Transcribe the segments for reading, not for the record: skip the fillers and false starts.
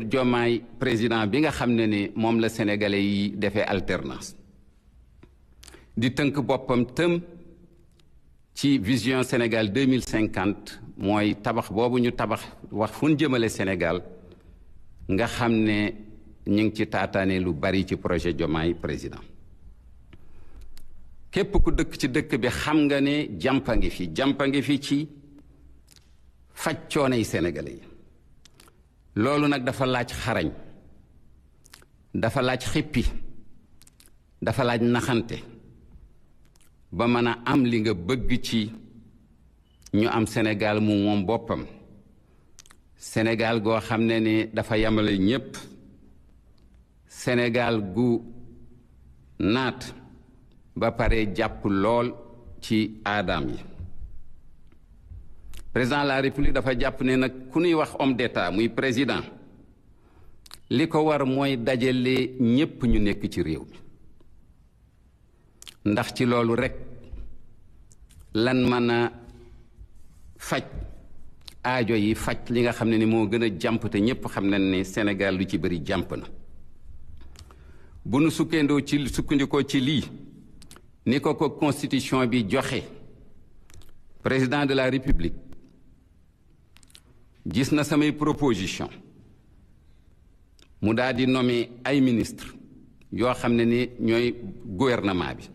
Diomaye président bi nga xam ne ni moom la sénégalais yi defee alternance di tënk boppam tëm ci vision Sénégal 2050 mooy tabax boobu ñu tabax wax fu ñu jëmale Sénégal nga xam ne ñu ngi ci taataane lu bari ci projet Diomaye président képp ku dëkk ci dëkk bi xam nga ne jàmpa ngi fi ci faj coono yi sénégalais yi loolu nag dafa laaj xarañ dafa laaj xippi dafa laaj naxante ba mën a am li nga bëgg ci ñu am Sénégal mu moom boppam Sénégal goo xam ne ni dafa yamale ñépp Sénégal gu naat ba pare jàpp lool ci aadaam yi président de la République dafa jàpp ne nag ku ñuy wax homme d'État muy président li ko war mooy dajale ñépp ñu nekk ci réew mi ndax ci loolu rekk lan mën a faj aajo yi faj li nga xam ne ni moo gën a jàmp te ñépp xam nañ ne Sénégal lu ci bari jàmp na bu nu sukkandikoo ci lii ni ko constitution bi joxe président de la République gis na samay proposition mu daal di nommer ay ministre yoo xam ne ni ñooy gouvernement bi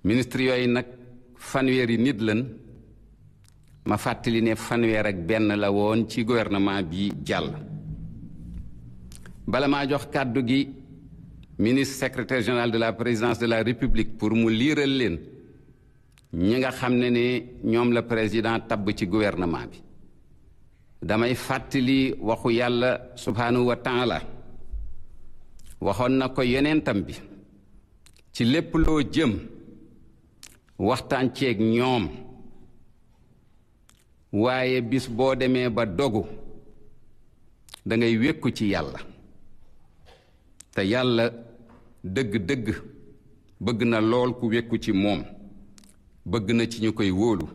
ministre yooyu nag fanweeri nit lan ma fàttali ne fanweer ak benn la woon ci gouvernement bi jàll bala maa jox kàddu gi ministre secrétaire général de la présidence de la République pour mu liiral leen ñi nga xam ne ne ñoom la président tabb ci gouvernement bi damay fàttali waxu yàlla subhanahu wa taala waxoon na ko yonentam bi ci lépp loo jëm waxtaan ceeg ñoom waaye bis boo demee ba dogu da ngay wékku ci yàlla te yàlla dëgg-dëgg bëgg na lool ku wékku ci moom bëgg na ci ñu koy wóolu.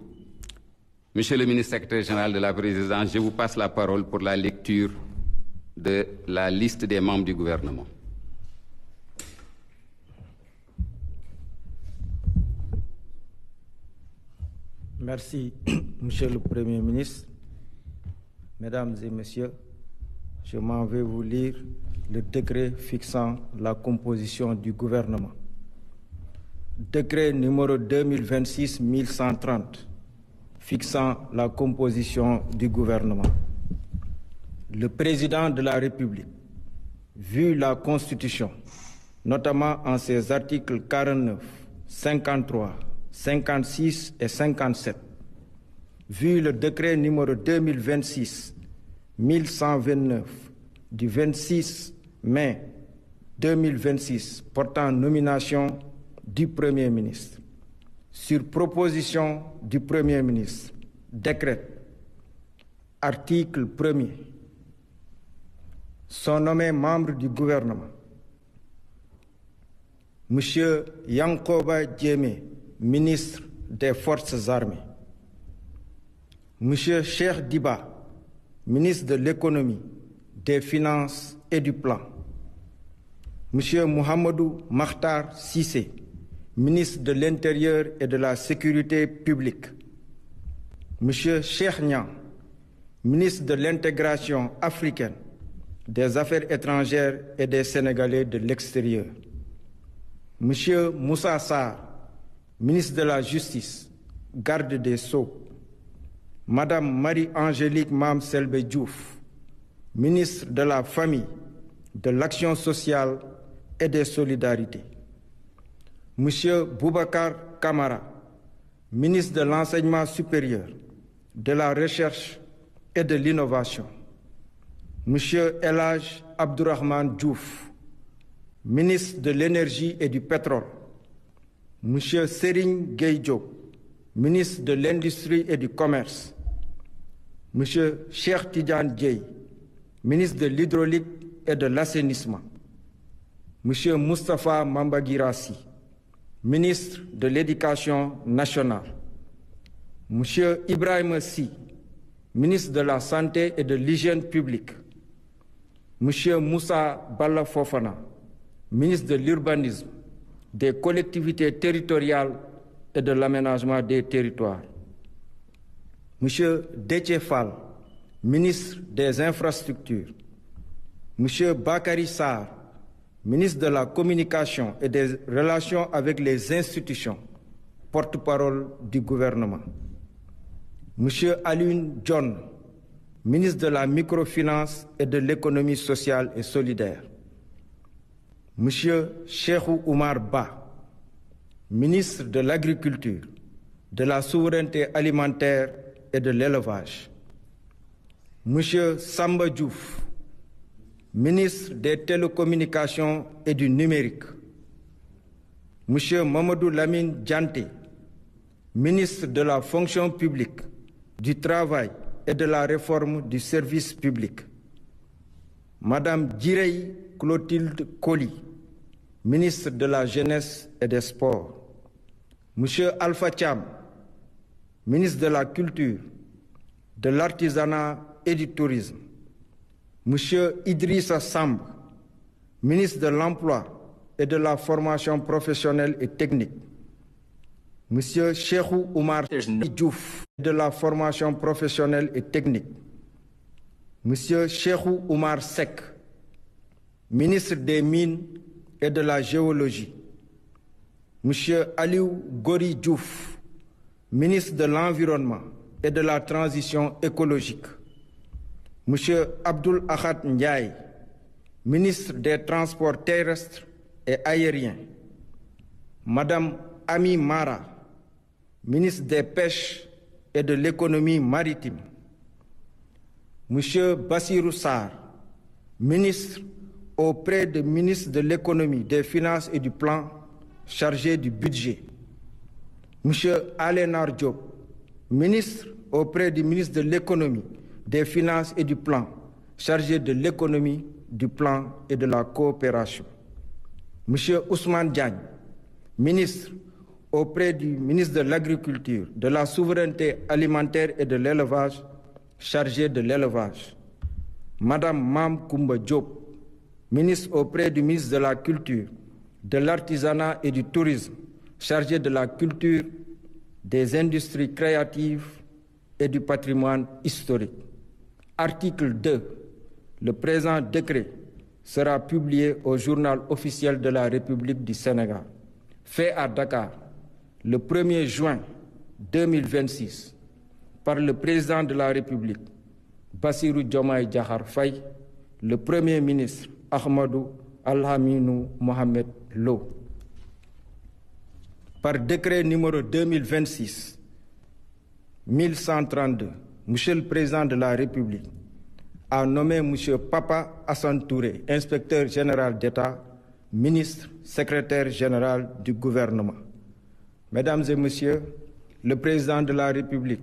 Monsieur le ministre secrétaire général de la présidence, je vous passe la parole pour la lecture de la liste des membres du gouvernement. Merci, Monsieur le Premier ministre. Mesdames et Messieurs, je m'en vais vous lire le décret fixant la composition du gouvernement. Décret numéro 2026-1130 fixant la composition du gouvernement. Le président de la République, vu la Constitution, notamment en ses articles 49, 53, 56 et 57, vu le décret numéro 2026-1129 du 26 mai 2026 portant nomination du Premier ministre, sur proposition du Premier ministre, décrète, article 1er, sont nommés membres du gouvernement. Monsieur Yankoba Diémé, ministre des Forces armées. Monsieur Cheikh Diba, ministre de l'économie, des finances et du plan. Monsieur Mohamedou Makhtar Cissé, ministre de l'Intérieur et de la Sécurité publique. Monsieur Cheikh Niang, ministre de l'Intégration africaine, des Affaires étrangères et des Sénégalais de l'extérieur. Monsieur Moussa Sarr, ministre de la Justice, garde des Sceaux. Madame Marie-Angélique Mame Selbé Diouf, ministre de la Famille, de l'Action sociale et des Solidarités. Monsieur Boubacar Camara, ministre de l'Enseignement supérieur, de la Recherche et de l'Innovation. Monsieur El Hadj Abdourahmane Diouf, ministre de l'Énergie et du Pétrole. Monsieur Serigne Gueye Diop, ministre de l'Industrie et du Commerce. Monsieur Cheikh Tidiane Dièye, ministre de l'Hydraulique et de l'Assainissement. Monsieur Moustapha Mamba Guirassy, ministre de l'Éducation nationale. Monsieur Ibrahima Sy, ministre de la Santé et de l'Hygiène publique. Monsieur Moussa Balla Fofana, ministre de l'Urbanisme, des collectivités territoriales et de l'aménagement des territoires. Monsieur Déthié Fall, ministre des Infrastructures. Monsieur Bakary Sarr, ministre de la Communication et des Relations avec les institutions, porte-parole du gouvernement. Monsieur Alioune John, ministre de la Microfinance et de l'Économie sociale et solidaire. Monsieur Cheikhou Oumar Ba, ministre de l'Agriculture, de la Souveraineté alimentaire et de l'Élevage. Monsieur Samba Diouf, ministre des Télécommunications et du Numérique. Monsieur Mamadou Lamine Dianté, ministre de la Fonction publique, du Travail et de la Réforme du service public. Madame Djirey Clotilde Coly, ministre de la Jeunesse et des Sports. Monsieur Alpha Thiam, ministre de la Culture, de l'Artisanat et du Tourisme. Monsieur Idrissa Samb, ministre de l'Emploi et de la Formation professionnelle et technique. Monsieur Cheikhou Oumar Diouf, de la Formation professionnelle et technique. Monsieur Cheikhou Oumar Seck, ministre des Mines et de la Géologie. Monsieur Aliou Gori Diouf, ministre de l'Environnement et de la Transition écologique. Monsieur Abdoul Ahad Ndiaye, ministre des Transports terrestres et aériens. Madame Ami Mara, ministre des Pêches et de l'Économie maritime. Monsieur Bassirou Sarr, ministre auprès du ministre de l'Économie, des Finances et du Plan, chargé du budget. Monsieur Alénar Diop, ministre auprès du ministre de l'Économie, des Finances et du Plan, chargé de l'économie, du plan et de la coopération. Monsieur Ousmane Diagne, ministre auprès du ministre de l'Agriculture, de la Souveraineté alimentaire et de l'Élevage, chargé de l'élevage. Madame Mam Koumba Diop, ministre auprès du ministre de la Culture, de l'Artisanat et du Tourisme, chargé de la culture, des industries créatives et du patrimoine historique. Article 2. Le présent décret sera publié au journal officiel de la République du Sénégal. Fait à Dakar le 1er juin 2026 par le président de la République, Bassirou Diomaye Diakhar Faye, le Premier ministre Ahmadou Al-Aminou Mohamed Lo. Par décret numéro 2026-1132, Monsieur le Président de la République a nommé Monsieur Papa Assane Touré, inspecteur général d'État, ministre, secrétaire général du gouvernement. Mesdames et Messieurs, le Président de la République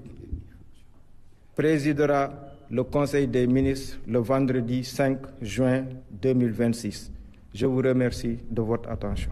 présidera le Conseil des ministres le vendredi 5 juin 2026. Je vous remercie de votre attention.